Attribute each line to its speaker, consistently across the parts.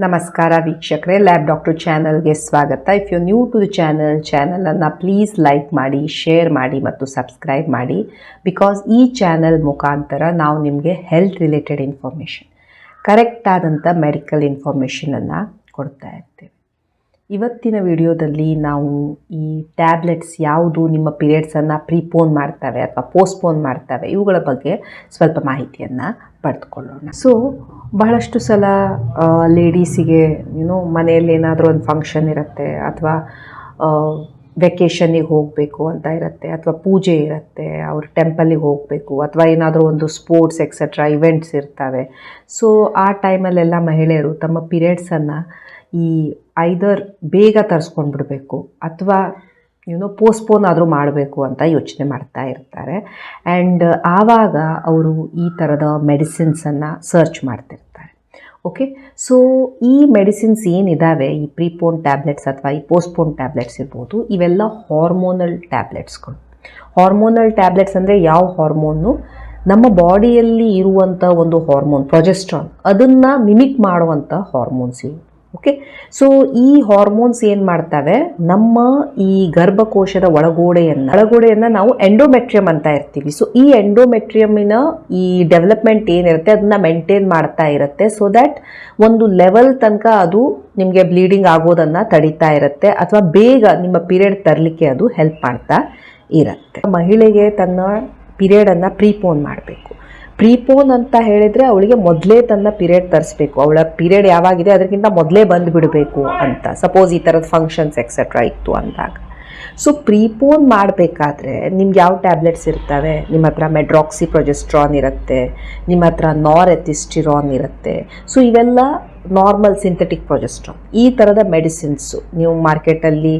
Speaker 1: ನಮಸ್ಕಾರ ವೀಕ್ಷಕರೇ, lab doctor ಚಾನಲ್ಗೆ ಸ್ವಾಗತ. If you new to the ಚಾನಲನ್ನು ಪ್ಲೀಸ್ ಲೈಕ್ ಮಾಡಿ, ಶೇರ್ ಮಾಡಿ ಮತ್ತು ಸಬ್ಸ್ಕ್ರೈಬ್ ಮಾಡಿ. ಬಿಕಾಸ್ ಈ ಚಾನಲ್ ಮುಖಾಂತರ ನಾವು ನಿಮಗೆ ಹೆಲ್ತ್ ರಿಲೇಟೆಡ್ ಇನ್ಫಾರ್ಮೇಷನ್, ಕರೆಕ್ಟ್ ಆದಂಥ ಮೆಡಿಕಲ್ ಇನ್ಫಾರ್ಮೇಷನನ್ನು ಕೊಡ್ತಾ ಇರ್ತೇವೆ. ಇವತ್ತಿನ ವಿಡಿಯೋದಲ್ಲಿ ನಾವು ಈ ಟ್ಯಾಬ್ಲೆಟ್ಸ್ ಯಾವುದು ನಿಮ್ಮ ಪೀರಿಯಡ್ಸನ್ನು ಪ್ರೀಪೋನ್ ಮಾಡ್ತವೆ ಅಥವಾ ಪೋಸ್ಟ್ಪೋನ್ ಮಾಡ್ತವೆ ಇವುಗಳ ಬಗ್ಗೆ ಸ್ವಲ್ಪ ಮಾಹಿತಿಯನ್ನು ಪಡೆದುಕೊಳ್ಳೋಣ. ಸೊ ಬಹಳಷ್ಟು ಸಲ ಲೇಡೀಸಿಗೆ ಮನೆಯಲ್ಲಿ ಏನಾದರೂ ಒಂದು ಫಂಕ್ಷನ್ ಇರುತ್ತೆ, ಅಥವಾ ವೆಕೇಷನ್ನಿಗೆ ಹೋಗಬೇಕು ಅಂತ ಇರುತ್ತೆ, ಅಥವಾ ಪೂಜೆ ಇರುತ್ತೆ, ಅವ್ರು ಟೆಂಪಲಿಗೆ ಹೋಗಬೇಕು, ಅಥವಾ ಏನಾದರೂ ಒಂದು ಸ್ಪೋರ್ಟ್ಸ್ ಎಕ್ಸೆಟ್ರಾ ಇವೆಂಟ್ಸ್ ಇರ್ತವೆ. ಸೊ ಆ ಟೈಮಲ್ಲೆಲ್ಲ ಮಹಿಳೆಯರು ತಮ್ಮ ಪೀರಿಯಡ್ಸನ್ನು ಈ ಐದರ್ ಬೇಗ ತರಿಸ್ಕೊಂಡ್ಬಿಡ್ಬೇಕು ಅಥವಾ ಪೋಸ್ಟ್ಪೋನ್ ಆದರೂ ಮಾಡಬೇಕು ಅಂತ ಯೋಚನೆ ಮಾಡ್ತಾ ಇರ್ತಾರೆ. ಆ್ಯಂಡ್ ಆವಾಗ ಅವರು ಈ ಥರದ ಮೆಡಿಸಿನ್ಸನ್ನು ಸರ್ಚ್ ಮಾಡ್ತಿರ್ತಾರೆ. ಓಕೆ, ಸೊ ಈ ಮೆಡಿಸಿನ್ಸ್ ಏನಿದ್ದಾವೆ, ಈ ಪ್ರೀಪೋನ್ ಟ್ಯಾಬ್ಲೆಟ್ಸ್ ಅಥವಾ ಈ ಪೋಸ್ಟ್ಪೋನ್ ಟ್ಯಾಬ್ಲೆಟ್ಸ್ ಇರ್ಬೋದು, ಇವೆಲ್ಲ ಹಾರ್ಮೋನಲ್ ಟ್ಯಾಬ್ಲೆಟ್ಸ್ಗಳು. ಹಾರ್ಮೋನಲ್ ಟ್ಯಾಬ್ಲೆಟ್ಸ್ ಅಂದರೆ ಯಾವ ಹಾರ್ಮೋನು? ನಮ್ಮ ಬಾಡಿಯಲ್ಲಿ ಇರುವಂಥ ಒಂದು ಹಾರ್ಮೋನ್ ಪ್ರೊಜೆಸ್ಟ್ರಾನ್, ಅದನ್ನು ಮಿಮಿಕ್ ಮಾಡುವಂಥ ಹಾರ್ಮೋನ್ಸ್ ಇವು. ಓಕೆ, ಸೊ ಈ ಹಾರ್ಮೋನ್ಸ್ ಏನು ಮಾಡ್ತವೆ, ನಮ್ಮ ಈ ಗರ್ಭಕೋಶದ ಒಳಗೋಡೆಯನ್ನು ನಾವು ಎಂಡೋಮೆಟ್ರಿಯಮ್ ಅಂತ ಇರ್ತೀವಿ. ಸೊ ಈ ಎಂಡೋಮೆಟ್ರಿಯಮಿನ ಈ ಡೆವಲಪ್ಮೆಂಟ್ ಏನಿರುತ್ತೆ ಅದನ್ನು ಮೇಂಟೈನ್ ಮಾಡ್ತಾ ಇರುತ್ತೆ. ಸೊ ದ್ಯಾಟ್ ಒಂದು ಲೆವೆಲ್ ತನಕ ಅದು ನಿಮಗೆ ಬ್ಲೀಡಿಂಗ್ ಆಗೋದನ್ನು ತಡೀತಾ ಇರುತ್ತೆ, ಅಥವಾ ಬೇಗ ನಿಮ್ಮ ಪೀರಿಯಡ್ ತರಲಿಕ್ಕೆ ಅದು ಹೆಲ್ಪ್ ಮಾಡ್ತಾ ಇರುತ್ತೆ. ಮಹಿಳೆಗೆ ತನ್ನ ಪೀರಿಯಡನ್ನು ಪ್ರೀಪೋನ್ ಮಾಡಬೇಕು. ಪ್ರೀಪೋನ್ ಅಂತ ಹೇಳಿದರೆ ಅವಳಿಗೆ ಮೊದಲೇ ತನ್ನ ಪೀರಿಯಡ್ ತರಿಸ್ಬೇಕು. ಅವಳ ಪೀರಿಯಡ್ ಯಾವಾಗಿದೆ ಅದಕ್ಕಿಂತ ಮೊದಲೇ ಬಂದುಬಿಡಬೇಕು ಅಂತ. ಸಪೋಸ್ ಈ ಥರದ ಫಂಕ್ಷನ್ಸ್ ಎಕ್ಸೆಟ್ರಾ ಇತ್ತು ಅಂದಾಗ. ಸೊ ಪ್ರೀಪೋನ್ ಮಾಡಬೇಕಾದ್ರೆ ನಿಮ್ಗೆ ಯಾವ ಟ್ಯಾಬ್ಲೆಟ್ಸ್ ಇರ್ತವೆ? ನಿಮ್ಮ ಹತ್ರ ಮೆಡ್ರಾಕ್ಸಿ ಪ್ರೊಜೆಸ್ಟ್ರಾನ್ ಇರುತ್ತೆ, ನಿಮ್ಮ ಹತ್ರ ನಾರ್ಎಥಿಸ್ಟಿರಾನ್ ಇರುತ್ತೆ. ಸೊ ಇವೆಲ್ಲ ನಾರ್ಮಲ್ ಸಿಂಥೆಟಿಕ್ ಪ್ರೊಜೆಸ್ಟ್ರಾನ್. ಈ ಥರದ ಮೆಡಿಸಿನ್ಸು ನೀವು ಮಾರ್ಕೆಟಲ್ಲಿ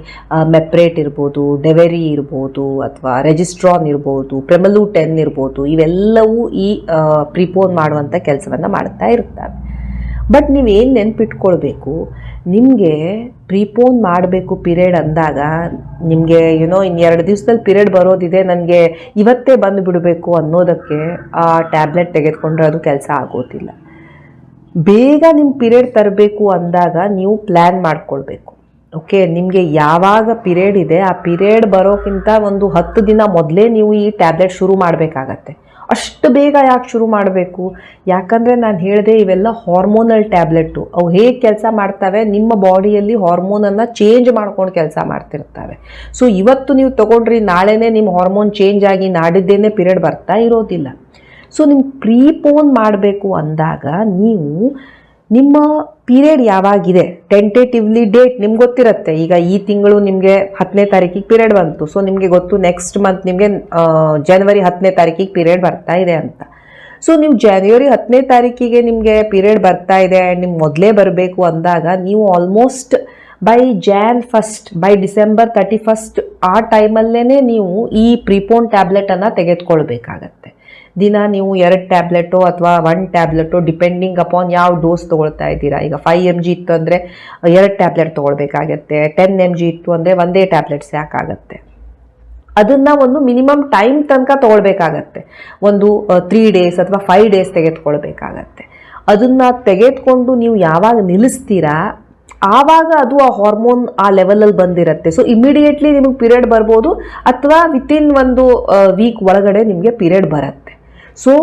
Speaker 1: ಮೆಪ್ರೇಟ್ ಇರ್ಬೋದು, ಡೆವೆರಿ ಇರ್ಬೋದು, ಅಥವಾ ರೆಜಿಸ್ಟ್ರಾನ್ ಇರ್ಬೋದು, ಪ್ರೆಮಲು 10 ಇರ್ಬೋದು, ಇವೆಲ್ಲವೂ ಈ ಪ್ರೀಪೋನ್ ಮಾಡುವಂಥ ಕೆಲಸವನ್ನು ಮಾಡ್ತಾ ಇರ್ತವೆ. ಬಟ್ ನೀವೇನು ನೆನ್ಪಿಟ್ಕೊಳ್ಬೇಕು, ನಿಮಗೆ ಪ್ರೀಪೋನ್ ಮಾಡಬೇಕು ಪೀರಿಯಡ್ ಅಂದಾಗ ನಿಮಗೆ ಇನ್ನು 2 ದಿವಸದಲ್ಲಿ ಪೀರಿಯಡ್ ಬರೋದಿದೆ, ನನಗೆ ಇವತ್ತೇ ಬಂದು ಬಿಡಬೇಕು ಅನ್ನೋದಕ್ಕೆ ಆ ಟ್ಯಾಬ್ಲೆಟ್ ತೆಗೆದುಕೊಂಡ್ರೆ ಅದು ಕೆಲಸ ಆಗೋದಿಲ್ಲ. ಬೇಗ ನಿಮ್ಮ ಪೀರಿಯಡ್ ತರಬೇಕು ಅಂದಾಗ ನೀವು ಪ್ಲ್ಯಾನ್ ಮಾಡ್ಕೊಳ್ಬೇಕು. ಓಕೆ, ನಿಮಗೆ ಯಾವಾಗ ಪೀರಿಯಡ್ ಇದೆ ಆ ಪೀರಿಯಡ್ ಬರೋಕ್ಕಿಂತ ಒಂದು 10 ದಿನ ಮೊದಲೇ ನೀವು ಈ ಟ್ಯಾಬ್ಲೆಟ್ ಶುರು ಮಾಡಬೇಕಾಗತ್ತೆ. ಅಷ್ಟು ಬೇಗ ಯಾಕೆ ಶುರು ಮಾಡಬೇಕು? ಯಾಕಂದರೆ ನಾನು ಹೇಳಿದೆ, ಇವೆಲ್ಲ ಹಾರ್ಮೋನಲ್ ಟ್ಯಾಬ್ಲೆಟು. ಅವು ಹೇಗೆ ಕೆಲಸ ಮಾಡ್ತವೆ, ನಿಮ್ಮ ಬಾಡಿಯಲ್ಲಿ ಹಾರ್ಮೋನನ್ನು ಚೇಂಜ್ ಮಾಡ್ಕೊಂಡು ಕೆಲಸ ಮಾಡ್ತಿರ್ತವೆ. ಸೊ ಇವತ್ತು ನೀವು ತೊಗೊಂಡ್ರಿ, ನಾಳೆನೇ ನಿಮ್ಮ ಹಾರ್ಮೋನ್ ಚೇಂಜ್ ಆಗಿ ನಾಡಿದ್ದೇನೆ ಪೀರಿಯಡ್ ಬರ್ತಾ ಇರೋದಿಲ್ಲ. ಸೊ ನಿಮ್ಗೆ ಪ್ರೀಪೋನ್ ಮಾಡಬೇಕು ಅಂದಾಗ ನೀವು ನಿಮ್ಮ ಪೀರಿಯಡ್ ಯಾವಾಗಿದೆ ಟೆಂಟೇಟಿವ್ಲಿ ಡೇಟ್ ನಿಮ್ಗೆ ಗೊತ್ತಿರುತ್ತೆ. ಈಗ ಈ ತಿಂಗಳು ನಿಮಗೆ 10ನೇ ತಾರೀಕಿಗೆ ಪೀರಿಯಡ್ ಬಂತು. ಸೊ ನಿಮಗೆ ಗೊತ್ತು ನೆಕ್ಸ್ಟ್ ಮಂತ್ ನಿಮಗೆ ಜನವರಿ 10ನೇ ತಾರೀಕಿಗೆ ಪೀರಿಯಡ್ ಬರ್ತಾ ಇದೆ ಅಂತ. ಸೊ ನೀವು ಜನವರಿ 10ನೇ ತಾರೀಕಿಗೆ ನಿಮಗೆ ಪೀರಿಯಡ್ ಬರ್ತಾ ಇದೆ ಆ್ಯಂಡ್ ನಿಮ್ಗೆ ಮೊದಲೇ ಬರಬೇಕು ಅಂದಾಗ ನೀವು almost by Jan 1st, by December 31st ಆ ಟೈಮಲ್ಲೇ ನೀವು ಈ ಪ್ರೀಪೋನ್ ಟ್ಯಾಬ್ಲೆಟನ್ನು ತೆಗೆದುಕೊಳ್ಬೇಕಾಗತ್ತೆ. ದಿನ ನೀವು 2 ಟ್ಯಾಬ್ಲೆಟು ಅಥವಾ 1 ಟ್ಯಾಬ್ಲೆಟು ಡಿಪೆಂಡಿಂಗ್ ಅಪಾನ್ ಯಾವ ಡೋಸ್ ತೊಗೊಳ್ತಾ ಇದ್ದೀರಾ. ಈಗ 5 mg ಇತ್ತು ಅಂದರೆ 2 ಟ್ಯಾಬ್ಲೆಟ್ ತೊಗೊಳ್ಬೇಕಾಗತ್ತೆ. 10 mg ಇತ್ತು ಅಂದರೆ ಒಂದೇ ಟ್ಯಾಬ್ಲೆಟ್ ಸಾಕಾಗತ್ತೆ. ಅದನ್ನು ಒಂದು ಮಿನಿಮಮ್ ಟೈಮ್ ತನಕ ತೊಗೊಳ್ಬೇಕಾಗತ್ತೆ. ಒಂದು 3 ಡೇಸ್ ಅಥವಾ 5 ಡೇಸ್ ತೆಗೆದುಕೊಳ್ಬೇಕಾಗತ್ತೆ. ಅದನ್ನು ತೆಗೆದುಕೊಂಡು ನೀವು ಯಾವಾಗ ನಿಲ್ಲಿಸ್ತೀರಾ ಆವಾಗ ಅದು ಆ ಹಾರ್ಮೋನ್ ಆ ಲೆವೆಲಲ್ಲಿ ಬಂದಿರುತ್ತೆ. ಸೊ ಇಮಿಡಿಯೇಟ್ಲಿ ನಿಮಗೆ ಪೀರಿಯಡ್ ಬರ್ಬೋದು, ಅಥವಾ ವಿತಿನ್ ಒಂದು ವೀಕ್ ಒಳಗಡೆ ನಿಮಗೆ ಪೀರಿಯಡ್ ಬರುತ್ತೆ. ಸೊ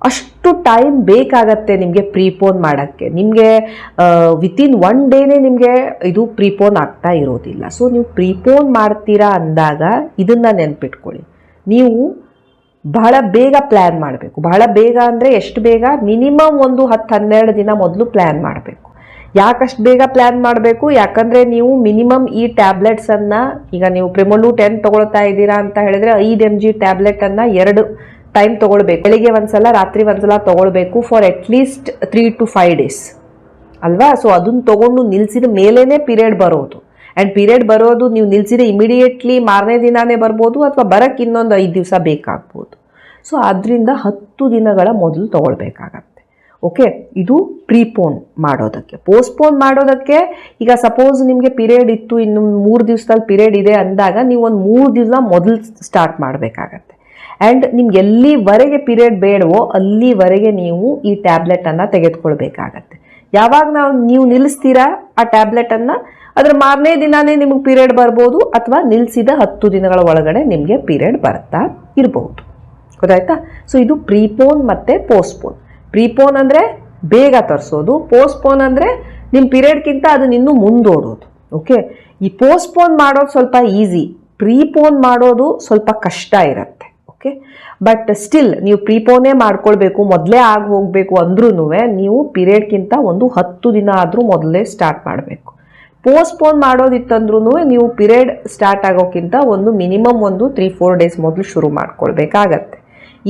Speaker 1: ಅಷ್ಟು ಟೈಮ್ ಬೇಕಾಗತ್ತೆ ನಿಮಗೆ ಪ್ರೀಪೋನ್ ಮಾಡೋಕ್ಕೆ. ನಿಮಗೆ ವಿತಿನ್ 1 ಡೇನೇ ನಿಮಗೆ ಇದು ಪ್ರೀಪೋನ್ ಆಗ್ತಾ ಇರೋದಿಲ್ಲ. ಸೊ ನೀವು ಪ್ರೀಪೋನ್ ಮಾಡ್ತೀರಾ ಅಂದಾಗ ಇದನ್ನು ನೆನ್ಪಿಟ್ಕೊಳ್ಳಿ, ನೀವು ಬಹಳ ಬೇಗ ಪ್ಲ್ಯಾನ್ ಮಾಡಬೇಕು. ಬಹಳ ಬೇಗ ಅಂದರೆ ಎಷ್ಟು ಬೇಗ? ಮಿನಿಮಮ್ ಒಂದು 10-12 ದಿನ ಮೊದಲು ಪ್ಲ್ಯಾನ್ ಮಾಡಬೇಕು. ಯಾಕಷ್ಟು ಬೇಗ ಪ್ಲ್ಯಾನ್ ಮಾಡಬೇಕು? ಯಾಕಂದರೆ ನೀವು ಮಿನಿಮಮ್ ಈ ಟ್ಯಾಬ್ಲೆಟ್ಸನ್ನು, ಈಗ ನೀವು ಪ್ರೆಮಲು 10 ತೊಗೊಳ್ತಾ ಇದ್ದೀರಾ ಅಂತ ಹೇಳಿದರೆ 5 mg ಟ್ಯಾಬ್ಲೆಟನ್ನು 2 ಟೈಮ್ ತೊಗೊಳ್ಬೇಕು. ಬೆಳಿಗ್ಗೆ ಒಂದ್ಸಲ, ರಾತ್ರಿ ಒಂದ್ಸಲ ತೊಗೊಳ್ಬೇಕು ಫಾರ್ ಅಟ್ಲೀಸ್ಟ್ 3 to 5 ಡೇಸ್ ಅಲ್ವಾ? ಸೊ ಅದನ್ನು ತೊಗೊಂಡು ನಿಲ್ಲಿಸಿದ ಮೇಲೇ ಪೀರಿಯಡ್ ಬರೋದು. ಆ್ಯಂಡ್ ಪೀರಿಯಡ್ ಬರೋದು ನೀವು ನಿಲ್ಲಿಸಿದ ಇಮಿಡಿಯೇಟ್ಲಿ ಮಾರನೇ ದಿನಾನೇ ಬರ್ಬೋದು, ಅಥವಾ ಬರೋಕ್ಕೆ ಇನ್ನೊಂದು 5 ದಿವಸ ಬೇಕಾಗ್ಬೋದು. ಸೊ ಅದರಿಂದ 10 ದಿನಗಳ ಮೊದಲು ತೊಗೊಳ್ಬೇಕಾಗತ್ತೆ. ಓಕೆ, ಇದು ಪ್ರೀಪೋನ್ ಮಾಡೋದಕ್ಕೆ. ಪೋಸ್ಟ್ಪೋನ್ ಮಾಡೋದಕ್ಕೆ, ಈಗ ಸಪೋಸ್ ನಿಮಗೆ ಪೀರಿಯಡ್ ಇತ್ತು, ಇನ್ನು 3 ದಿವಸದಲ್ಲಿ ಪೀರಿಯಡ್ ಇದೆ ಅಂದಾಗ ನೀವು ಒಂದು 3 ದಿವಸ ಮೊದಲು ಸ್ಟಾರ್ಟ್ ಮಾಡಬೇಕಾಗತ್ತೆ. ಆ್ಯಂಡ್ ನಿಮ್ಗೆ ಎಲ್ಲಿವರೆಗೆ ಪೀರಿಯಡ್ ಬೇಡವೋ ಅಲ್ಲಿವರೆಗೆ ನೀವು ಈ ಟ್ಯಾಬ್ಲೆಟನ್ನು ತೆಗೆದುಕೊಳ್ಬೇಕಾಗತ್ತೆ. ಯಾವಾಗ ನೀವು ನಿಲ್ಲಿಸ್ತೀರಾ ಆ ಟ್ಯಾಬ್ಲೆಟನ್ನು, ಅದರ ಮಾರನೇ ದಿನಾನೇ ನಿಮಗೆ ಪೀರಿಯಡ್ ಬರ್ಬೋದು, ಅಥವಾ ನಿಲ್ಲಿಸಿದ 10 ದಿನಗಳ ಒಳಗಡೆ ನಿಮಗೆ ಪೀರಿಯಡ್ ಬರ್ತಾ ಇರಬಹುದು. ಗೊತ್ತಾಯ್ತಾ? ಸೊ ಇದು ಪ್ರೀಪೋನ್ ಮತ್ತು ಪೋಸ್ಟ್ಪೋನ್. ಪ್ರೀಪೋನ್ ಅಂದರೆ ಬೇಗ ತರಿಸೋದು, ಪೋಸ್ಟ್ಪೋನ್ ಅಂದರೆ ನಿಮ್ಮ ಪೀರಿಯಡ್ಗಿಂತ ಅದನ್ನ ಇನ್ನೂ ಮುಂದೋಡೋದು. ಓಕೆ, ಈ ಪೋಸ್ಟ್ಪೋನ್ ಮಾಡೋದು ಸ್ವಲ್ಪ ಈಸಿ, ಪ್ರೀಪೋನ್ ಮಾಡೋದು ಸ್ವಲ್ಪ ಕಷ್ಟ ಇರುತ್ತೆ. ಓಕೆ, ಬಟ್ ಸ್ಟಿಲ್ ನೀವು ಪ್ರೀಪೋನೇ ಮಾಡ್ಕೊಳ್ಬೇಕು, ಮೊದಲೇ ಆಗಿ ಹೋಗಬೇಕು ಅಂದ್ರೂ ನೀವು ಪೀರಿಯಡ್ಗಿಂತ ಒಂದು 10 ದಿನ ಆದರೂ ಮೊದಲೇ ಸ್ಟಾರ್ಟ್ ಮಾಡಬೇಕು. ಪೋಸ್ಟ್ಪೋನ್ ಮಾಡೋದಿತ್ತಂದ್ರೂ ನೀವು ಪೀರಿಯಡ್ ಸ್ಟಾರ್ಟ್ ಆಗೋಕ್ಕಿಂತ ಮಿನಿಮಮ್ 3-4 ಡೇಸ್ ಮೊದಲು ಶುರು ಮಾಡ್ಕೊಳ್ಬೇಕಾಗತ್ತೆ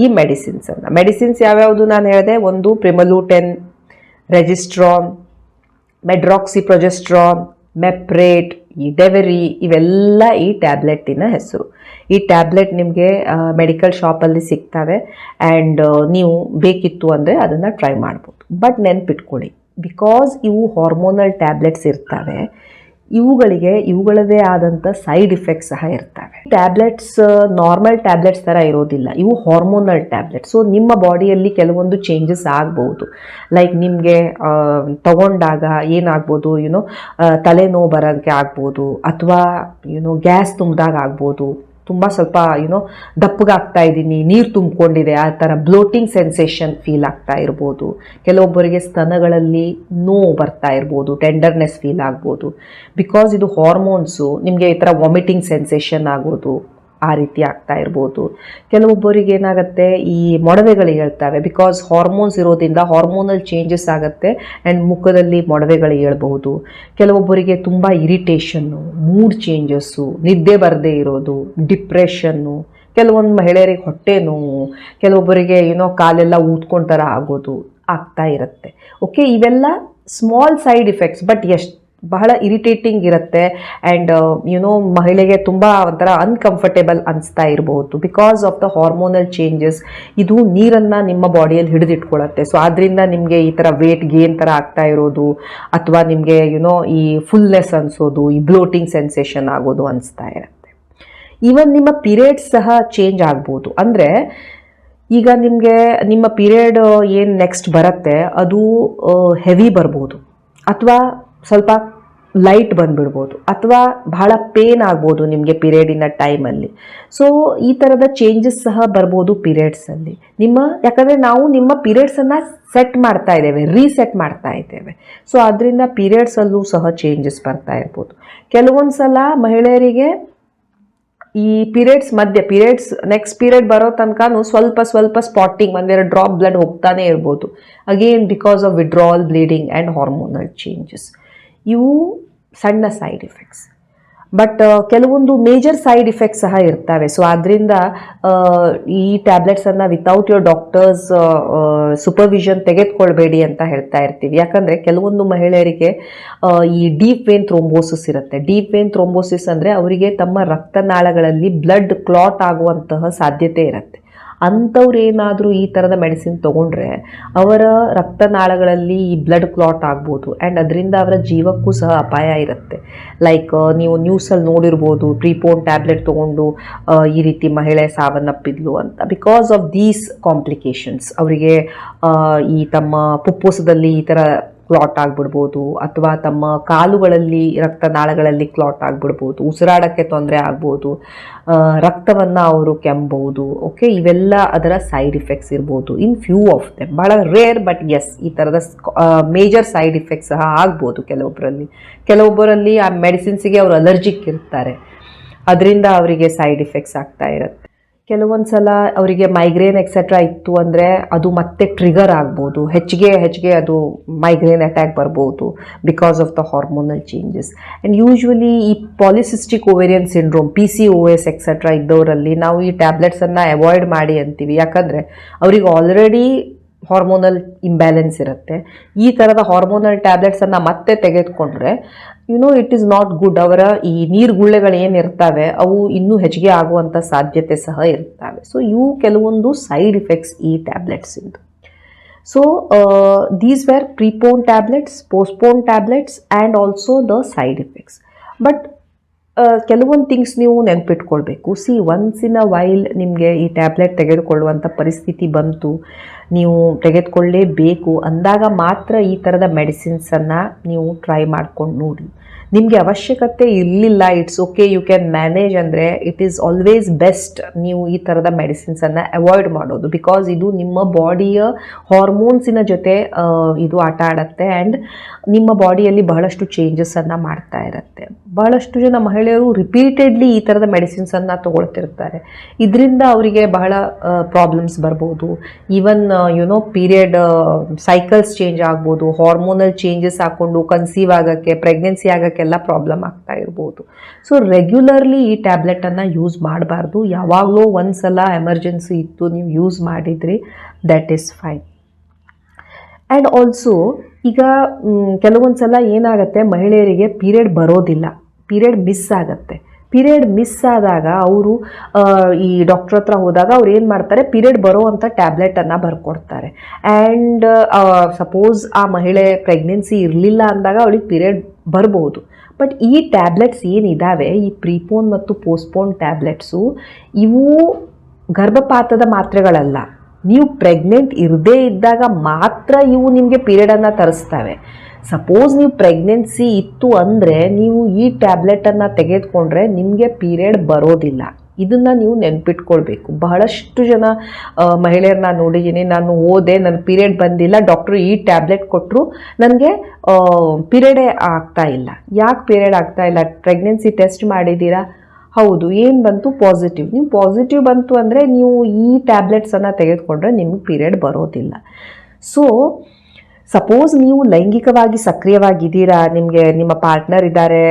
Speaker 1: ಈ ಮೆಡಿಸಿನ್ಸನ್ನು. ಮೆಡಿಸಿನ್ಸ್ ಯಾವ್ಯಾವುದು ನಾನು ಹೇಳಿದೆ, ಒಂದು ಪ್ರಿಮಲೂಟೆನ್, ರೆಜಿಸ್ಟ್ರಾನ್, ಮೆಡ್ರಾಕ್ಸಿಪ್ರೊಜೆಸ್ಟ್ರಾನ್, ಮೆಪ್ರೇಟ್, ಈ ಡೆವೆರಿ, ಇವೆಲ್ಲ ಈ ಟ್ಯಾಬ್ಲೆಟಿನ ಹೆಸರು. ಈ ಟ್ಯಾಬ್ಲೆಟ್ ನಿಮಗೆ ಮೆಡಿಕಲ್ ಶಾಪಲ್ಲಿ ಸಿಗ್ತವೆ, ಆ್ಯಂಡ್ ನೀವು ಬೇಕಿತ್ತು ಅಂದರೆ ಅದನ್ನು ಟ್ರೈ ಮಾಡ್ಬೋದು. ಬಟ್ ನೆನ್ಪಿಟ್ಕೊಳ್ಳಿ, ಬಿಕಾಸ್ ಇವು ಹಾರ್ಮೋನಲ್ ಟ್ಯಾಬ್ಲೆಟ್ಸ್ ಇರ್ತವೆ, ಇವುಗಳದೇ ಆದಂಥ ಸೈಡ್ ಇಫೆಕ್ಟ್ಸ್ ಸಹ ಇರ್ತವೆ. ಟ್ಯಾಬ್ಲೆಟ್ಸ್ ನಾರ್ಮಲ್ ಟ್ಯಾಬ್ಲೆಟ್ಸ್ ಥರ ಇರೋದಿಲ್ಲ, ಇವು ಹಾರ್ಮೋನಲ್ ಟ್ಯಾಬ್ಲೆಟ್ಸ್. ಸೊ ನಿಮ್ಮ ಬಾಡಿಯಲ್ಲಿ ಕೆಲವೊಂದು ಚೇಂಜಸ್ ಆಗ್ಬೋದು. ಲೈಕ್ ನಿಮಗೆ ತಗೊಂಡಾಗ ಏನಾಗ್ಬೋದು, ತಲೆನೋವು ಬರೋಕ್ಕೆ ಆಗ್ಬೋದು, ಅಥವಾ ಗ್ಯಾಸ್ ತುಂಬಿದಾಗ ಆಗ್ಬೋದು, ತುಂಬ ಸ್ವಲ್ಪ ದಪ್ಪಗಾಗ್ತಾ ಇದ್ದೀನಿ, ನೀರು ತುಂಬಿಕೊಂಡಿದೆ, ಆ ಥರ ಬ್ಲೋಟಿಂಗ್ ಸೆನ್ಸೇಷನ್ ಫೀಲ್ ಆಗ್ತಾ ಇರ್ಬೋದು. ಕೆಲವೊಬ್ಬರಿಗೆ ಸ್ತನಗಳಲ್ಲಿ ನೋವು ಬರ್ತಾ ಇರ್ಬೋದು, ಟೆಂಡರ್ನೆಸ್ ಫೀಲ್ ಆಗ್ಬೋದು. ಬಿಕಾಸ್ ಇದು ಹಾರ್ಮೋನ್ಸು, ನಿಮಗೆ ಈ ಥರ ವಾಮಿಟಿಂಗ್ ಸೆನ್ಸೇಷನ್ ಆಗೋದು ಆ ರೀತಿ ಆಗ್ತಾ ಇರ್ಬೋದು. ಕೆಲವೊಬ್ಬರಿಗೆ ಏನಾಗುತ್ತೆ, ಈ ಮೊಡವೆಗಳು ಹೇಳ್ತವೆ, ಬಿಕಾಸ್ ಹಾರ್ಮೋನ್ಸ್ ಇರೋದ್ರಿಂದ ಹಾರ್ಮೋನಲ್ ಚೇಂಜಸ್ ಆಗುತ್ತೆ ಆ್ಯಂಡ್ ಮುಖದಲ್ಲಿ ಮೊಡವೆಗಳು ಹೇಳ್ಬಹುದು. ಕೆಲವೊಬ್ಬರಿಗೆ ತುಂಬ ಇರಿಟೇಷನ್ನು, ಮೂಡ್ ಚೇಂಜಸ್ಸು, ನಿದ್ದೆ ಬರದೇ ಇರೋದು, ಡಿಪ್ರೆಷನ್ನು, ಕೆಲವೊಂದು ಮಹಿಳೆಯರಿಗೆ ಹೊಟ್ಟೆ ನೋವು, ಕೆಲವೊಬ್ಬರಿಗೆ ಕಾಲೆಲ್ಲ ಊದ್ಕೊಂಡ ಥರ ಆಗೋದು ಆಗ್ತಾ ಇರುತ್ತೆ. ಓಕೆ, ಇವೆಲ್ಲ ಸ್ಮಾಲ್ ಸೈಡ್ ಇಫೆಕ್ಟ್ಸ್, ಬಟ್ ಬಹಳ ಇರಿಟೇಟಿಂಗ್ ಇರುತ್ತೆ. ಆ್ಯಂಡ್ ಮಹಿಳೆಗೆ ತುಂಬ ಒಂಥರ ಅನ್ಕಂಫರ್ಟೇಬಲ್ ಅನಿಸ್ತಾ ಇರಬಹುದು because of the hormonal changes. ಇದು ನೀರನ್ನು ನಿಮ್ಮ ಬಾಡಿಯಲ್ಲಿ ಹಿಡಿದಿಟ್ಕೊಳ್ಳುತ್ತೆ. ಸೊ ಆದ್ದರಿಂದ ನಿಮಗೆ ಈ ಥರ ವೇಟ್ ಗೇನ್ ಥರ ಆಗ್ತಾ ಇರೋದು, ಅಥವಾ ನಿಮಗೆ ಈ ಫುಲ್ನೆಸ್ ಅನಿಸೋದು, ಈ ಬ್ಲೋಟಿಂಗ್ ಸೆನ್ಸೇಷನ್ ಆಗೋದು ಅನಿಸ್ತಾ ಇರುತ್ತೆ. ಈವನ್ ನಿಮ್ಮ ಪೀರಿಯಡ್ಸ್ ಸಹ ಚೇಂಜ್ ಆಗ್ಬೋದು. ಅಂದರೆ ಈಗ ನಿಮ್ಮ ಪೀರಿಯಡ್ ಏನು ನೆಕ್ಸ್ಟ್ ಬರುತ್ತೆ ಅದು ಹೆವಿ ಬರ್ಬೋದು, ಅಥವಾ ಸ್ವಲ್ಪ ಲೈಟ್ ಬಂದುಬಿಡ್ಬೋದು, ಅಥವಾ ಬಹಳ ಪೇನ್ ಆಗ್ಬೋದು ನಿಮಗೆ ಪೀರಿಯಡಿನ ಟೈಮಲ್ಲಿ. ಸೊ ಈ ಥರದ ಚೇಂಜಸ್ ಸಹ ಬರ್ಬೋದು ಪೀರಿಯಡ್ಸಲ್ಲಿ. ಯಾಕಂದರೆ ನಾವು ನಿಮ್ಮ ಪೀರಿಯಡ್ಸನ್ನು ಸೆಟ್ ಮಾಡ್ತಾ ಇದ್ದೇವೆ, ರೀಸೆಟ್ ಮಾಡ್ತಾ ಇದ್ದೇವೆ. ಸೊ ಅದರಿಂದ ಪೀರಿಯಡ್ಸಲ್ಲೂ ಸಹ ಚೇಂಜಸ್ ಬರ್ತಾ ಇರ್ಬೋದು. ಕೆಲವೊಂದು ಸಲ ಮಹಿಳೆಯರಿಗೆ ಈ ಪೀರಿಯಡ್ಸ್ ನೆಕ್ಸ್ಟ್ ಪೀರಿಯಡ್ ಬರೋ ತನಕನೂ ಸ್ವಲ್ಪ ಸ್ಪಾಟಿಂಗ್, 1-2 ಡ್ರಾಪ್ ಬ್ಲಡ್ ಹೋಗ್ತಾನೆ ಇರ್ಬೋದು. Again because of withdrawal, bleeding and hormonal changes. ಇವು ಸಣ್ಣ ಸೈಡ್ ಇಫೆಕ್ಟ್ಸ್. ಬಟ್ ಕೆಲವೊಂದು ಮೇಜರ್ ಸೈಡ್ ಇಫೆಕ್ಟ್ಸ್ ಸಹ ಇರ್ತವೆ. ಸೊ ಆದ್ದರಿಂದ ಈ ಟ್ಯಾಬ್ಲೆಟ್ಸನ್ನು ವಿತೌಟ್ ಯುವರ್ ಡಾಕ್ಟರ್ಸ್ ಸೂಪರ್ವಿಷನ್ ತೆಗೆದುಕೊಳ್ಬೇಡಿ ಅಂತ ಹೇಳ್ತಾ ಇರ್ತೀವಿ. ಯಾಕಂದರೆ ಕೆಲವೊಂದು ಮಹಿಳೆಯರಿಗೆ ಈ ಡೀಪ್ ವೇನ್ ಥ್ರೋಂಬೋಸಿಸ್ ಇರುತ್ತೆ. ಡೀಪ್ ವೇನ್ ಥ್ರೋಂಬೋಸಿಸ್ ಅಂದರೆ ಅವರಿಗೆ ತಮ್ಮ ರಕ್ತನಾಳಗಳಲ್ಲಿ ಬ್ಲಡ್ ಕ್ಲಾಟ್ ಆಗುವಂತಹ ಸಾಧ್ಯತೆ ಇರುತ್ತೆ. ಅಂಥವ್ರು ಏನಾದರೂ ಈ ಥರದ ಮೆಡಿಸಿನ್ ತೊಗೊಂಡ್ರೆ ಅವರ ರಕ್ತನಾಳಗಳಲ್ಲಿ ಈ ಬ್ಲಡ್ ಕ್ಲಾಟ್ ಆಗ್ಬೋದು, ಆ್ಯಂಡ್ ಅದರಿಂದ ಅವರ ಜೀವಕ್ಕೂ ಸಹ ಅಪಾಯ ಇರುತ್ತೆ. ಲೈಕ್ ನೀವು ನ್ಯೂಸಲ್ಲಿ ನೋಡಿರ್ಬೋದು, ಪ್ರೀಪೋನ್ ಟ್ಯಾಬ್ಲೆಟ್ ತೊಗೊಂಡು ಈ ರೀತಿ ಮಹಿಳೆ ಸಾವನ್ನಪ್ಪಿದ್ಲು ಅಂತ. ಬಿಕಾಸ್ ಆಫ್ ದೀಸ್ ಕಾಂಪ್ಲಿಕೇಶನ್ಸ್ ಅವರಿಗೆ ಈ ತಮ್ಮ ಪುಪ್ಪುಸದಲ್ಲಿ ಈ ಥರ ಕ್ಲಾಟ್ ಆಗಿಬಿಡ್ಬೋದು, ಅಥವಾ ತಮ್ಮ ಕಾಲುಗಳಲ್ಲಿ ರಕ್ತನಾಳಗಳಲ್ಲಿ ಕ್ಲಾಟ್ ಆಗಿಬಿಡ್ಬೋದು, ಉಸಿರಾಡೋಕ್ಕೆ ತೊಂದರೆ ಆಗ್ಬೋದು, ರಕ್ತವನ್ನು ಅವರು ಕೆಮ್ಮಬಹುದು. ಓಕೆ, ಇವೆಲ್ಲ ಅದರ ಸೈಡ್ ಇಫೆಕ್ಟ್ಸ್ ಇರ್ಬೋದು. ಇನ್ ಫ್ಯೂ ಆಫ್ ದೆಮ್, ಭಾಳ ರೇರ್, ಬಟ್ ಎಸ್ ಈ ಥರದ ಮೇಜರ್ ಸೈಡ್ ಇಫೆಕ್ಟ್ಸ್ ಸಹ ಆಗ್ಬೋದು ಕೆಲವೊಬ್ಬರಲ್ಲಿ ಆ ಮೆಡಿಸಿನ್ಸಿಗೆ ಅವರು ಅಲರ್ಜಿಕ್ ಇರ್ತಾರೆ, ಅದರಿಂದ ಅವರಿಗೆ ಸೈಡ್ ಇಫೆಕ್ಟ್ಸ್ ಆಗ್ತಾ ಇರುತ್ತೆ. ಕೆಲವೊಂದು ಸಲ ಅವರಿಗೆ ಮೈಗ್ರೇನ್ ಎಕ್ಸೆಟ್ರಾ ಇತ್ತು ಅಂದರೆ ಅದು ಮತ್ತೆ ಟ್ರಿಗರ್ ಆಗ್ಬೋದು, ಹೆಚ್ಚಿಗೆ ಅದು ಮೈಗ್ರೇನ್ ಅಟ್ಯಾಕ್ ಬರ್ಬೋದು because of the hormonal changes. And usually ಈ polycystic ovarian syndrome, PCOS etcetera ಇದ್ದವರಲ್ಲಿ ನಾವು ಈ ಟ್ಯಾಬ್ಲೆಟ್ಸನ್ನು ಅವಾಯ್ಡ್ ಮಾಡಿ ಅಂತೀವಿ. ಯಾಕಂದರೆ ಅವ್ರಿಗೆ ಆಲ್ರೆಡಿ ಹಾರ್ಮೋನಲ್ ಇಂಬ್ಯಾಲೆನ್ಸ್ ಇರುತ್ತೆ. ಈ ಥರದ ಹಾರ್ಮೋನಲ್ ಟ್ಯಾಬ್ಲೆಟ್ಸನ್ನು ಮತ್ತೆ ತೆಗೆದುಕೊಂಡ್ರೆ ಇಟ್ ಈಸ್ ನಾಟ್ ಗುಡ್. ಅವರ ಈ ನೀರುಗುಳ್ಳೆಗಳು ಏನಿರ್ತವೆ ಅವು ಇನ್ನೂ ಹೆಚ್ಚಿಗೆ ಆಗುವಂಥ ಸಾಧ್ಯತೆ ಸಹ ಇರ್ತವೆ. ಸೊ ಇವು ಕೆಲವೊಂದು ಸೈಡ್ ಇಫೆಕ್ಟ್ಸ್ ಈ ಟ್ಯಾಬ್ಲೆಟ್ಸಿಂದು. So these were prepone tablets, postpone tablets and also the side effects. But ಕೆಲವೊಂದು ಥಿಂಗ್ಸ್ ನೀವು ನೆನಪಿಟ್ಕೊಳ್ಬೇಕು. ಒನ್ಸ್ ಇನ್ ಅ ವೈಲ್ ನಿಮಗೆ ಈ ಟ್ಯಾಬ್ಲೆಟ್ ತೆಗೆದುಕೊಳ್ಳುವಂಥ ಪರಿಸ್ಥಿತಿ ಬಂತು, ನೀವು ತೆಗೆದುಕೊಳ್ಳೇಬೇಕು ಅಂದಾಗ ಮಾತ್ರ ಈ ಥರದ ಮೆಡಿಸಿನ್ಸನ್ನು ನೀವು ಟ್ರೈ ಮಾಡ್ಕೊಂಡು ನೋಡಿ. ನಿಮಗೆ ಅವಶ್ಯಕತೆ ಇರಲಿಲ್ಲ, it's okay, you can manage ಅಂದರೆ ಇಟ್ ಈಸ್ ಆಲ್ವೇಸ್ ಬೆಸ್ಟ್ ನೀವು ಈ ಥರದ ಮೆಡಿಸಿನ್ಸನ್ನು ಅವಾಯ್ಡ್ ಮಾಡೋದು. ಬಿಕಾಸ್ ಇದು ನಿಮ್ಮ ಬಾಡಿಯ ಹಾರ್ಮೋನ್ಸಿನ ಜೊತೆ ಇದು ಆಟ ಆಡುತ್ತೆ ಆ್ಯಂಡ್ ನಿಮ್ಮ ಬಾಡಿಯಲ್ಲಿ ಬಹಳಷ್ಟು ಚೇಂಜಸನ್ನು ಮಾಡ್ತಾ ಇರುತ್ತೆ. ಬಹಳಷ್ಟು ಜನ ಮಹಿಳೆಯರು ರಿಪೀಟೆಡ್ಲಿ ಈ ಥರದ ಮೆಡಿಸಿನ್ಸನ್ನು ತೊಗೊಳ್ತಿರ್ತಾರೆ. ಇದರಿಂದ ಅವರಿಗೆ ಬಹಳ ಪ್ರಾಬ್ಲಮ್ಸ್ ಬರ್ಬೋದು. ಈವನ್ ಪೀರಿಯಡ್ ಸೈಕಲ್ಸ್ ಚೇಂಜ್ ಆಗ್ಬೋದು, ಹಾರ್ಮೋನಲ್ ಚೇಂಜಸ್ ಹಾಕ್ಕೊಂಡು ಕನ್ಸೀವ್ ಆಗೋಕ್ಕೆ, ಪ್ರೆಗ್ನೆನ್ಸಿ ಆಗೋಕ್ಕೆಲ್ಲ ಪ್ರಾಬ್ಲಮ್ ಆಗ್ತಾ ಇರ್ಬೋದು. ಸೊ ರೆಗ್ಯುಲರ್ಲಿ ಈ ಟ್ಯಾಬ್ಲೆಟನ್ನು ಯೂಸ್ ಮಾಡಬಾರ್ದು. ಯಾವಾಗಲೂ ಒಂದು ಸಲ ಎಮರ್ಜೆನ್ಸಿ ಇತ್ತು ನೀವು ಯೂಸ್ ಮಾಡಿದ್ರಿ, that is fine. And also ಈಗ ಕೆಲವೊಂದು ಸಲ ಏನಾಗುತ್ತೆ, ಮಹಿಳೆಯರಿಗೆ ಪೀರಿಯಡ್ ಬರೋದಿಲ್ಲ, ಪೀರಿಯಡ್ ಮಿಸ್ ಆಗುತ್ತೆ. ಪೀರಿಯಡ್ ಮಿಸ್ ಆದಾಗ ಅವರು ಈ ಡಾಕ್ಟ್ರ್ ಹತ್ರ ಹೋದಾಗ ಅವ್ರು ಏನು ಮಾಡ್ತಾರೆ, ಪೀರಿಯಡ್ ಬರೋ ಅಂಥ ಟ್ಯಾಬ್ಲೆಟನ್ನು ಬರ್ಕೊಡ್ತಾರೆ. ಆ್ಯಂಡ್ ಸಪೋಸ್ ಆ ಮಹಿಳೆ ಪ್ರೆಗ್ನೆನ್ಸಿ ಇರಲಿಲ್ಲ ಅಂದಾಗ ಅವಳಿಗೆ ಪೀರಿಯಡ್ ಬರ್ಬೋದು. ಬಟ್ ಈ ಟ್ಯಾಬ್ಲೆಟ್ಸ್ ಏನಿದ್ದಾವೆ, ಈ ಪ್ರೀಪೋನ್ ಮತ್ತು ಪೋಸ್ಟ್ಪೋನ್ ಟ್ಯಾಬ್ಲೆಟ್ಸು, ಇವು ಗರ್ಭಪಾತದ ಮಾತ್ರೆಗಳಲ್ಲ. ನೀವು ಪ್ರೆಗ್ನೆಂಟ್ ಇರದೇ ಇದ್ದಾಗ ಮಾತ್ರ ಇವು ನಿಮಗೆ ಪೀರಿಯಡನ್ನು ತರಿಸ್ತವೆ. ಸಪೋಸ್ ನೀವು ಪ್ರೆಗ್ನೆನ್ಸಿ ಇತ್ತು ಅಂದರೆ ನೀವು ಈ ಟ್ಯಾಬ್ಲೆಟನ್ನು ತೆಗೆದುಕೊಂಡ್ರೆ ನಿಮಗೆ ಪೀರಿಯಡ್ ಬರೋದಿಲ್ಲ. ಇದನ್ನು ನೀವು ನೆನ್ಪಿಟ್ಕೊಳ್ಬೇಕು. ಬಹಳಷ್ಟು ಜನ ಮಹಿಳೆಯರನ್ನ ನೋಡಿದ್ದೀನಿ, ನಾನು ಓದೆ, ನನ್ನ ಪೀರಿಯಡ್ ಬಂದಿಲ್ಲ, ಡಾಕ್ಟ್ರು ಈ ಟ್ಯಾಬ್ಲೆಟ್ ಕೊಟ್ಟರು, ನನಗೆ ಪೀರಿಯಡೇ ಆಗ್ತಾ ಇಲ್ಲ. ಯಾಕೆ ಪೀರಿಯಡ್ ಆಗ್ತಾ ಇಲ್ಲ? ಪ್ರೆಗ್ನೆನ್ಸಿ ಟೆಸ್ಟ್ ಮಾಡಿದ್ದೀರಾ? ಹೌದು. ಏನು ಬಂತು? ಪಾಸಿಟಿವ್. ನೀವು ಪಾಸಿಟಿವ್ ಬಂತು ಅಂದರೆ ನೀವು ಈ ಟ್ಯಾಬ್ಲೆಟ್ಸನ್ನು ತೆಗೆದುಕೊಂಡ್ರೆ ನಿಮಗೆ ಪೀರಿಯಡ್ ಬರೋದಿಲ್ಲ. ಸೊ ಸಪೋಸ್ ನೀವು ಲೈಂಗಿಕವಾಗಿ ಸಕ್ರಿಯವಾಗಿದ್ದೀರಾ, ನಿಮಗೆ ನಿಮ್ಮ ಪಾರ್ಟ್ನರ್ ಇದ್ದಾರೆ,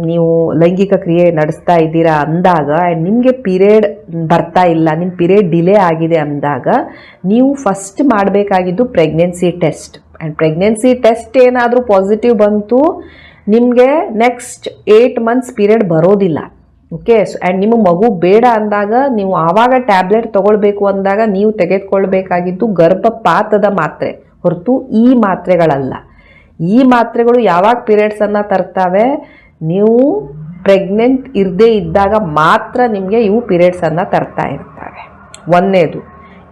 Speaker 1: ನೀವು ಲೈಂಗಿಕ ಕ್ರಿಯೆ ನಡೆಸ್ತಾ ಇದ್ದೀರಾ ಅಂದಾಗ ಆ್ಯಂಡ್ ನಿಮಗೆ ಪೀರಿಯಡ್ ಬರ್ತಾ ಇಲ್ಲ, ನಿಮ್ಮ ಪೀರಿಯಡ್ ಡಿಲೇ ಆಗಿದೆ ಅಂದಾಗ ನೀವು ಫಸ್ಟ್ ಮಾಡಬೇಕಾಗಿದ್ದು pregnancy test. And pregnancy test ಏನಾದರೂ ಪಾಸಿಟಿವ್ ಬಂತು, ನಿಮಗೆ ನೆಕ್ಸ್ಟ್ 8 months ಪೀರಿಯಡ್ ಬರೋದಿಲ್ಲ. ಓಕೆ. ಆ್ಯಂಡ್ ನಿಮಗೆ ಮಗು ಬೇಡ ಅಂದಾಗ ನೀವು ಆವಾಗ ಟ್ಯಾಬ್ಲೆಟ್ ತೊಗೊಳ್ಬೇಕು ಅಂದಾಗ ನೀವು ತೆಗೆದುಕೊಳ್ಬೇಕಾಗಿದ್ದು ಗರ್ಭಪಾತದ ಮಾತ್ರೆ ಹೊರತು ಈ ಮಾತ್ರೆಗಳಲ್ಲ. ಈ ಮಾತ್ರೆಗಳು ಯಾವಾಗ ಪೀರಿಯಡ್ಸನ್ನು ತರ್ತಾವೆ, ನೀವು ಪ್ರೆಗ್ನೆಂಟ್ ಇರದೇ ಇದ್ದಾಗ ಮಾತ್ರ ನಿಮಗೆ ಇವು ಪೀರಿಯಡ್ಸನ್ನು ತರ್ತಾ ಇರ್ತವೆ. ಒಂದನೇದು.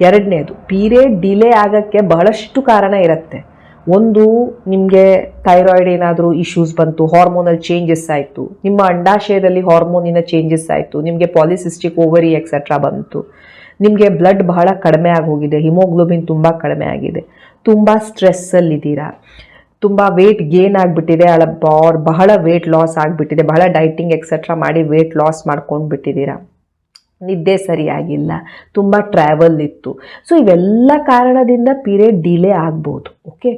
Speaker 1: ಎರಡನೇದು, ಪೀರಿಯಡ್ ಡಿಲೇ ಆಗೋಕ್ಕೆ ಬಹಳಷ್ಟು ಕಾರಣ ಇರುತ್ತೆ. ಒಂದು, ನಿಮಗೆ ಥೈರಾಯ್ಡ್ ಏನಾದರೂ ಇಶ್ಯೂಸ್ ಬಂತು, ಹಾರ್ಮೋನಲ್ ಚೇಂಜಸ್ ಆಯಿತು, ನಿಮ್ಮ ಅಂಡಾಶಯದಲ್ಲಿ ಹಾರ್ಮೋನಿನ ಚೇಂಜಸ್ ಆಯಿತು, ನಿಮಗೆ ಪಾಲಿಸಿಸ್ಟಿಕ್ ಓವರಿ ಎಕ್ಸೆಟ್ರಾ ಬಂತು, ನಿಮಗೆ ಬ್ಲಡ್ ಬಹಳ ಕಡಿಮೆ ಆಗೋಗಿದೆ, ಹಿಮೋಗ್ಲೋಬಿನ್ ತುಂಬ ಕಡಿಮೆ ಆಗಿದೆ, ತುಂಬ ಸ್ಟ್ರೆಸ್ಸಲ್ಲಿದ್ದೀರಾ, ತುಂಬ ವೆಯ್ಟ್ ಗೇನ್ ಆಗಿಬಿಟ್ಟಿದೆ, ಬಹಳ ವೆಯ್ಟ್ ಲಾಸ್ ಆಗಿಬಿಟ್ಟಿದೆ, ಬಹಳ ಡೈಟಿಂಗ್ ಎಕ್ಸೆಟ್ರಾ ಮಾಡಿ ವೆಯ್ಟ್ ಲಾಸ್ ಮಾಡ್ಕೊಂಡು ಬಿಟ್ಟಿದ್ದೀರಾ, ನಿದ್ದೆ ಸರಿಯಾಗಿಲ್ಲ, ತುಂಬ ಟ್ರಾವೆಲ್ ಇತ್ತು. ಸೊ ಇವೆಲ್ಲ ಕಾರಣದಿಂದ ಪೀರಿಯಡ್ ಡಿಲೇ ಆಗ್ಬೋದು. ಓಕೆ.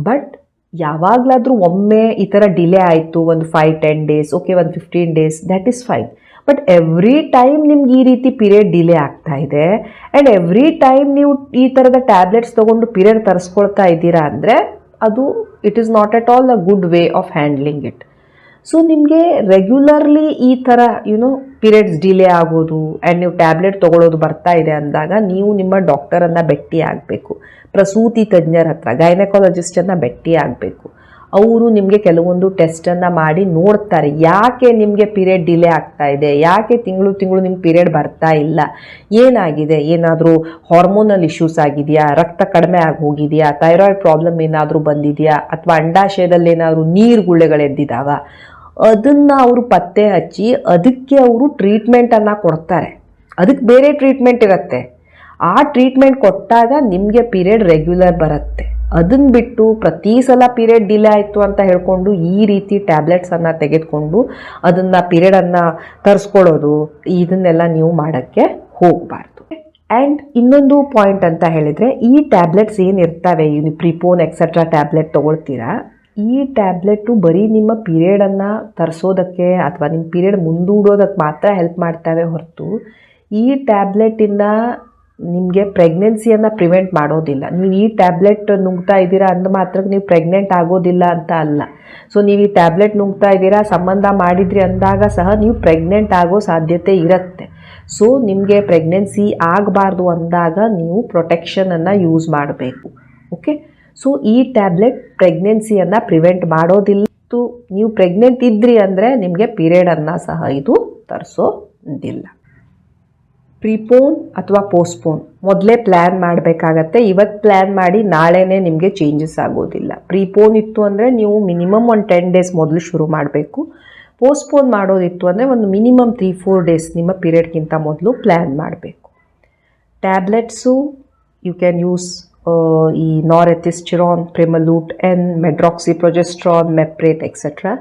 Speaker 1: ಬಟ್ ಯಾವಾಗಲಾದರೂ ಒಮ್ಮೆ ಈ ಥರ ಡಿಲೇ ಆಯಿತು, ಒಂದು 5-10 days, ಓಕೆ, ಒಂದು 15 days, that is fine. But every time ನಿಮ್ಗೆ ಈ ರೀತಿ ಪೀರಿಯಡ್ ಡಿಲೇ ಆಗ್ತಾ ಇದೆ ಆ್ಯಂಡ್ ಎವ್ರಿ ಟೈಮ್ ನೀವು ಈ ಥರದ ಟ್ಯಾಬ್ಲೆಟ್ಸ್ ತೊಗೊಂಡು ಪೀರಿಯಡ್ ತರಿಸ್ಕೊಳ್ತಾ ಇದ್ದೀರಾ ಅಂದರೆ ಅದು it is not at all a good way of handling it. So ನಿಮಗೆ ರೆಗ್ಯುಲರ್ಲಿ ಈ ಥರ ಪೀರಿಯಡ್ಸ್ ಡಿಲೇ ಆಗೋದು ಆ್ಯಂಡ್ ನೀವು ಟ್ಯಾಬ್ಲೆಟ್ ತೊಗೊಳ್ಳೋದು ಬರ್ತಾ ಇದೆ ಅಂದಾಗ ನೀವು ನಿಮ್ಮ ಡಾಕ್ಟರನ್ನು ಭೇಟಿ ಆಗಬೇಕು, ಪ್ರಸೂತಿ ತಜ್ಞರ ಹತ್ರ, ಗೈನಕಾಲಜಿಸ್ಟನ್ನು ಭೇಟಿ ಆಗಬೇಕು. ಅವರು ನಿಮಗೆ ಕೆಲವೊಂದು ಟೆಸ್ಟನ್ನು ಮಾಡಿ ನೋಡ್ತಾರೆ, ಯಾಕೆ ನಿಮಗೆ ಪೀರಿಯಡ್ ಡಿಲೇ ಆಗ್ತಾ ಇದೆ, ಯಾಕೆ ತಿಂಗಳು ನಿಮ್ಮ ಪೀರಿಯಡ್ ಬರ್ತಾ ಇಲ್ಲ, ಏನಾಗಿದೆ, ಏನಾದರೂ ಹಾರ್ಮೋನಲ್ ಇಶ್ಯೂಸ್ ಆಗಿದೆಯಾ, ರಕ್ತ ಕಡಿಮೆ ಆಗಿ ಹೋಗಿದೆಯಾ, ಥೈರಾಯ್ಡ್ ಪ್ರಾಬ್ಲಮ್ ಏನಾದರೂ ಬಂದಿದೆಯಾ, ಅಥವಾ ಅಂಡಾಶಯದಲ್ಲಿ ಏನಾದರೂ ನೀರು ಗುಳ್ಳೆಗಳೆದ್ದಿದ್ದಾವ, ಅದನ್ನು ಅವರು ಪತ್ತೆ ಹಚ್ಚಿ ಅದಕ್ಕೆ ಅವರು ಟ್ರೀಟ್ಮೆಂಟನ್ನು ಕೊಡ್ತಾರೆ. ಅದಕ್ಕೆ ಬೇರೆ ಟ್ರೀಟ್ಮೆಂಟ್ ಇರುತ್ತೆ. ಆ ಟ್ರೀಟ್ಮೆಂಟ್ ಕೊಟ್ಟಾಗ ನಿಮಗೆ ಪೀರಿಯಡ್ ರೆಗ್ಯುಲರ್ ಬರುತ್ತೆ. ಅದನ್ನು ಬಿಟ್ಟು ಪ್ರತಿ ಸಲ ಪೀರಿಯಡ್ ಡಿಲೇ ಆಯಿತು ಅಂತ ಹೇಳ್ಕೊಂಡು ಈ ರೀತಿ ಟ್ಯಾಬ್ಲೆಟ್ಸನ್ನು ತೆಗೆದುಕೊಂಡು ಅದನ್ನು ಪೀರಿಯಡನ್ನು ತರಿಸ್ಕೊಳ್ಳೋದು, ಇದನ್ನೆಲ್ಲ ನೀವು ಮಾಡೋಕ್ಕೆ ಹೋಗಬಾರ್ದು. ಆ್ಯಂಡ್ ಇನ್ನೊಂದು ಪಾಯಿಂಟ್ ಅಂತ ಹೇಳಿದರೆ, ಈ ಟ್ಯಾಬ್ಲೆಟ್ಸ್ ಏನಿರ್ತವೆ, ಪ್ರೀಪೋನ್ ಎಕ್ಸೆಟ್ರಾ ಟ್ಯಾಬ್ಲೆಟ್ ತೊಗೊಳ್ತೀರಾ, ಈ ಟ್ಯಾಬ್ಲೆಟು ಬರೀ ನಿಮ್ಮ ಪೀರಿಯಡನ್ನು ತರಿಸೋದಕ್ಕೆ ಅಥವಾ ನಿಮ್ಮ ಪೀರಿಯಡ್ ಮುಂದೂಡೋದಕ್ಕೆ ಮಾತ್ರ ಹೆಲ್ಪ್ ಮಾಡ್ತವೆ ಹೊರತು ಈ ಟ್ಯಾಬ್ಲೆಟಿಂದ ನಿಮಗೆ ಪ್ರೆಗ್ನೆನ್ಸಿಯನ್ನು ಪ್ರಿವೆಂಟ್ ಮಾಡೋದಿಲ್ಲ. ನೀವು ಈ ಟ್ಯಾಬ್ಲೆಟ್ ನುಂಗ್ತಾ ಇದ್ದೀರಾ ಅಂದ ಮಾತ್ರಕ್ಕೆ ನೀವು ಪ್ರೆಗ್ನೆಂಟ್ ಆಗೋದಿಲ್ಲ ಅಂತ ಅಲ್ಲ. ಸೊ ನೀವು ಈ ಟ್ಯಾಬ್ಲೆಟ್ ನುಂಗ್ತಾ ಇದ್ದೀರಾ, ಸಂಬಂಧ ಮಾಡಿದ್ರಿ ಅಂದಾಗ ಸಹ ನೀವು ಪ್ರೆಗ್ನೆಂಟ್ ಆಗೋ ಸಾಧ್ಯತೆ ಇರುತ್ತೆ. ಸೊ ನಿಮಗೆ ಪ್ರೆಗ್ನೆನ್ಸಿ ಆಗಬಾರ್ದು ಅಂದಾಗ ನೀವು ಪ್ರೊಟೆಕ್ಷನನ್ನು ಯೂಸ್ ಮಾಡಬೇಕು. ಓಕೆ. ಸೊ ಈ ಟ್ಯಾಬ್ಲೆಟ್ ಪ್ರೆಗ್ನೆನ್ಸಿಯನ್ನು ಪ್ರಿವೆಂಟ್ ಮಾಡೋದಿಲ್ಲ. ಮತ್ತು ನೀವು ಪ್ರೆಗ್ನೆಂಟ್ ಇದ್ರಿ ಅಂದರೆ ನಿಮಗೆ ಪೀರಿಯಡನ್ನು ಸಹ ಇದು ತರಿಸೋದಿಲ್ಲ. ಪ್ರಿಪೋನ್ ಅಥವಾ ಪೋಸ್ಟ್ಪೋನ್ ಮೊದಲೇ ಪ್ಲ್ಯಾನ್ ಮಾಡಬೇಕಾಗತ್ತೆ. ಇವತ್ತು ಪ್ಲ್ಯಾನ್ ಮಾಡಿ ನಾಳೆನೇ ನಿಮಗೆ ಚೇಂಜಸ್ ಆಗೋದಿಲ್ಲ. ಪ್ರಿಪೋನ್ ಇತ್ತು ಅಂದರೆ ನೀವು ಮಿನಿಮಮ್ ಒಂದು 10 ಡೇಸ್ ಮೊದಲು ಶುರು ಮಾಡಬೇಕು. ಪೋಸ್ಟ್ಪೋನ್ ಮಾಡೋದಿತ್ತು ಅಂದರೆ ಒಂದು ಮಿನಿಮಮ್ 3-4 ಡೇಸ್ ನಿಮ್ಮ ಪೀರಿಯಡ್ಗಿಂತ ಮೊದಲು ಪ್ಲ್ಯಾನ್ ಮಾಡಬೇಕು. ಟ್ಯಾಬ್ಲೆಟ್ಸು ಯು ಕ್ಯಾನ್ ಯೂಸ್ ಈ ನಾರೆಥಿಸ್ಟಿರಾನ್, ಪ್ರಿಮಲೂಟ್ ಎನ್, ಮೆಡ್ರಾಕ್ಸಿಪ್ರೊಜೆಸ್ಟ್ರಾನ್, ಮೆಪ್ರೇಟ್ ಎಕ್ಸೆಟ್ರಾ.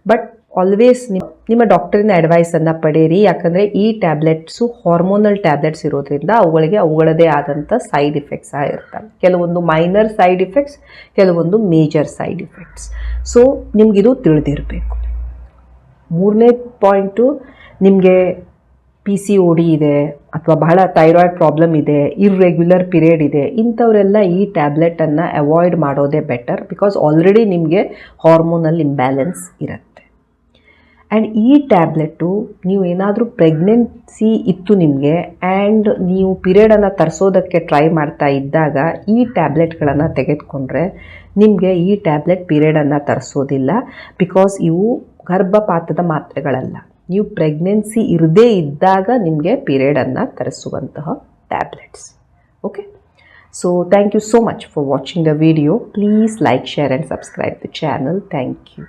Speaker 1: ಬಟ್ ಆಲ್ವೇಸ್ ನಿಮ್ಮ ಡಾಕ್ಟರಿನ ಅಡ್ವೈಸನ್ನು ಪಡೆಯಿರಿ. ಯಾಕಂದರೆ ಈ ಟ್ಯಾಬ್ಲೆಟ್ಸು ಹಾರ್ಮೋನಲ್ ಟ್ಯಾಬ್ಲೆಟ್ಸ್ ಇರೋದ್ರಿಂದ ಅವುಗಳಿಗೆ ಅವುಗಳದೇ ಆದಂಥ ಸೈಡ್ ಇಫೆಕ್ಟ್ಸ್ ಸಹ ಇರ್ತವೆ. ಕೆಲವೊಂದು ಮೈನರ್ ಸೈಡ್ ಇಫೆಕ್ಟ್ಸ್, ಕೆಲವೊಂದು ಮೇಜರ್ ಸೈಡ್ ಇಫೆಕ್ಟ್ಸ್. ಸೊ ನಿಮಗಿದು ತಿಳಿದಿರಬೇಕು. 3ನೇ ಪಾಯಿಂಟು, ನಿಮಗೆ PCOD ಇದೆ ಅಥವಾ ಬಹಳ ಥೈರಾಯ್ಡ್ ಪ್ರಾಬ್ಲಮ್ ಇದೆ, ಇರ್ರೆಗ್ಯುಲರ್ ಪೀರಿಯಡ್ ಇದೆ, ಇಂಥವರೆಲ್ಲ ಈ ಟ್ಯಾಬ್ಲೆಟನ್ನು ಅವಾಯ್ಡ್ ಮಾಡೋದೇ ಬೆಟರ್. ಬಿಕಾಸ್ ಆಲ್ರೆಡಿ ನಿಮಗೆ ಹಾರ್ಮೋನಲ್ ಇಂಬ್ಯಾಲೆನ್ಸ್ ಇರುತ್ತೆ. ಆ್ಯಂಡ್ ಈ ಟ್ಯಾಬ್ಲೆಟು ನೀವು ಏನಾದರೂ ಪ್ರೆಗ್ನೆನ್ಸಿ ಇತ್ತು ನಿಮಗೆ ಆ್ಯಂಡ್ ನೀವು ಪೀರಿಯಡನ್ನು ತರಿಸೋದಕ್ಕೆ ಟ್ರೈ ಮಾಡ್ತಾ ಇದ್ದಾಗ ಈ ಟ್ಯಾಬ್ಲೆಟ್ಗಳನ್ನು ತೆಗೆದುಕೊಂಡ್ರೆ ನಿಮಗೆ ಈ ಟ್ಯಾಬ್ಲೆಟ್ ಪೀರಿಯಡನ್ನು ತರಿಸೋದಿಲ್ಲ. ಬಿಕಾಸ್ ಇವು ಗರ್ಭಪಾತದ ಮಾತ್ರೆಗಳಲ್ಲ. ನೀವು ಪ್ರೆಗ್ನೆನ್ಸಿ ಇರದೇ ಇದ್ದಾಗ ನಿಮಗೆ ಪೀರಿಯಡನ್ನು ತರಿಸುವಂತಹ tablets. Okay, so thank you so much for watching the video. Please like, share and subscribe the channel. Thank you.